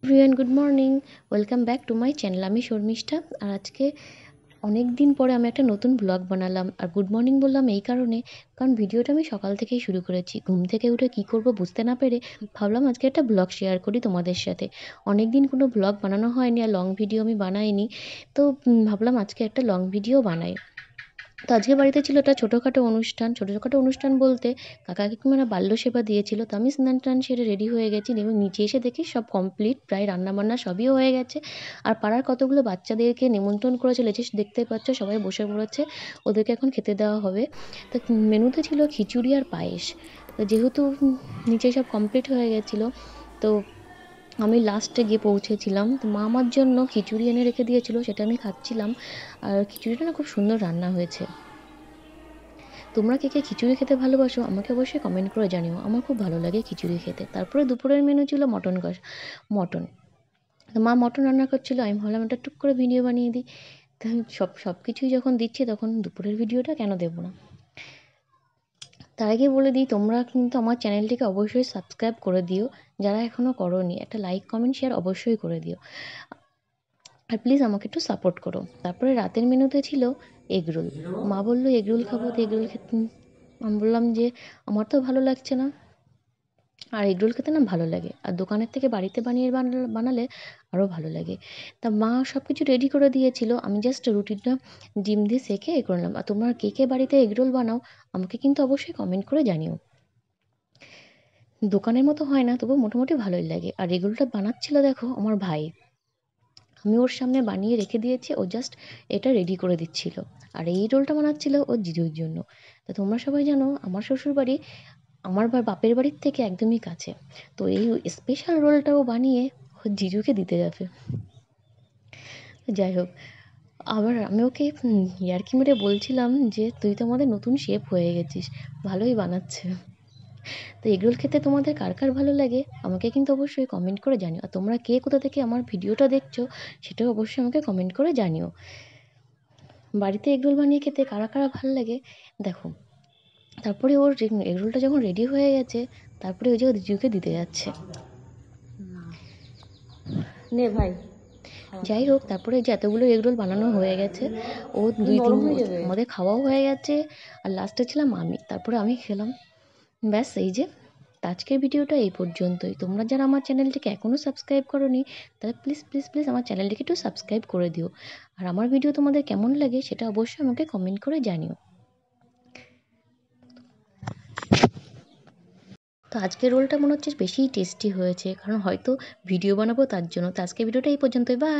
Everyone good morning, welcome back to my channel. আমি শর্মিষ্ঠা। আর আজকে অনেক দিন পরে আমি একটা নতুন ব্লগ বানালাম। আর গুড মর্নিং বললাম এই কারণে, কারণ ভিডিওটা আমি সকাল থেকেই শুরু করেছি। ঘুম থেকে উঠে কী করব বুঝতে না পেরে ভাবলাম আজকে একটা ব্লগ শেয়ার করি তোমাদের সাথে। অনেক দিন কোনো ব্লগ বানানো হয়নি, আর লং ভিডিও আমি বানাইনি, তো ভাবলাম আজকে একটা লং ভিডিও বানাই। তো আজকে বাড়িতে ছিল একটা ছোটোখাটো অনুষ্ঠান। ছোটোখাটো অনুষ্ঠান বলতে কাকা কাকিমারা বাল্য সেবা দিয়েছিল। তো আমি স্নান টান সেরে রেডি হয়ে গেছি এবং নিচে এসে দেখি সব কমপ্লিট, প্রায় রান্নাবান্না সবই হয়ে গেছে। আর পাড়ার কতগুলো বাচ্চাদেরকে নিমন্ত্রণ করেছিল, যে দেখতে পাচ্ছ সবাই বসে পড়েছে, ওদেরকে এখন খেতে দেওয়া হবে। তো মেনুতে ছিল খিচুড়ি আর পায়েস। তো যেহেতু নিচে সব কমপ্লিট হয়ে গেছিলো, তো আমি লাস্টে গিয়ে পৌঁছেছিলাম। তো মা আমার জন্য খিচুড়ি এনে রেখে দিয়েছিল, সেটা আমি খাচ্ছিলাম। আর খিচুড়িটা না খুব সুন্দর রান্না হয়েছে। তোমরা কে কে খিচুড়ি খেতে ভালোবাসো আমাকে অবশ্যই কমেন্ট করে জানিও। আমার খুব ভালো লাগে খিচুড়ি খেতে। তারপরে দুপুরের মেনু ছিল মটন কষা, মটন। তো মা মটন রান্না করছিল, আমি ভাবলাম একটা টুক করে ভিডিও বানিয়ে দিই। তো আমি সব কিছুই যখন দিচ্ছি, তখন দুপুরের ভিডিওটা কেন দেবো না। তার আগে বলে দিই, তোমরা কিন্তু আমার চ্যানেলটিকে অবশ্যই সাবস্ক্রাইব করে দিও, যারা এখনও করোনি। একটা লাইক কমেন্ট শেয়ার অবশ্যই করে দিও, আর প্লিজ আমাকে একটু সাপোর্ট করো। তারপরে রাতের মেনুতে ছিল এগরোল। মা বললো এগরোল খাবো, তো এগরোল খেতে আমি বললাম যে আমার তো ভালো লাগছে না, আর এগরোল খেতে না ভালো লাগে, আর দোকানের থেকে বাড়িতে বানালে আরও ভালো লাগে। তা মা সব কিছু রেডি করে দিয়েছিল, আমি জাস্ট রুটিটা ডিম দিয়ে সেঁকে এ করে নিলাম। আর তোমরা কে কে বাড়িতে এগরোল বানাও আমাকে কিন্তু অবশ্যই কমেন্ট করে জানিও। দোকানের মতো হয় না, তবু মোটামুটি ভালোই লাগে। আর এগরোলটা বানাচ্ছিল দেখো আমার ভাই, আমি ওর সামনে বানিয়ে রেখে দিয়েছি, ও জাস্ট এটা রেডি করে দিচ্ছিল। আর এই রোলটা বানাচ্ছিল ওর জিজুর জন্য। তা তোমরা সবাই জানো আমার শ্বশুরবাড়ি আমার বাপের বাড়ির থেকে একদমই কাছে। তো এই স্পেশাল রোলটাও বানিয়ে ওর জিজুকে দিতে যাবে। যাই হোক, আবার আমি ওকে ইয়ার্কি মেরে বলছিলাম যে তুই তো আমাদের নতুন শেফ হয়ে গেছিস, ভালোই বানাচ্ছে। তো এগরোল খেতে তোমাদের কার কার ভালো লাগে আমাকে কিন্তু অবশ্যই কমেন্ট করে জানিও। আর তোমরা কে কোথা থেকে আমার ভিডিওটা দেখছো সেটাও অবশ্যই আমাকে কমেন্ট করে জানিও। বাড়িতে এগরোল বানিয়ে খেতে কারা কারা ভালো লাগে দেখো। তারপরে ওর এগরোলটা যখন রেডি হয়ে গেছে, তারপরে ওই যে ওর জিজুকে দিতে যাচ্ছে। নে ভাই, যাই হোক, তারপরে যে এতগুলো এগরোল বানানো হয়ে গেছে, ও দুই তিন নরম হয়ে যাবে। আমাদের খাওয়াও হয়ে গেছে। আর লাস্টে ছিলাম আমি, তারপরে আমি খেলাম। ব্যাস এই যে, তো আজকের ভিডিওটা এই পর্যন্তই। তোমরা যারা আমার চ্যানেলটিকে এখনও সাবস্ক্রাইব করোনি, তাহলে প্লিজ প্লিজ প্লিজ আমার চ্যানেলটিকে একটু সাবস্ক্রাইব করে দিও। আর আমার ভিডিও তোমাদের কেমন লাগে সেটা অবশ্যই আমাকে কমেন্ট করে জানিও। তো আজকের রোলটা মনে হচ্ছে বেশিই টেস্টি হয়েছে, কারণ হয়তো ভিডিও বানাবো তার জন্য। তো আজকের ভিডিওটা এই পর্যন্তই, বাই।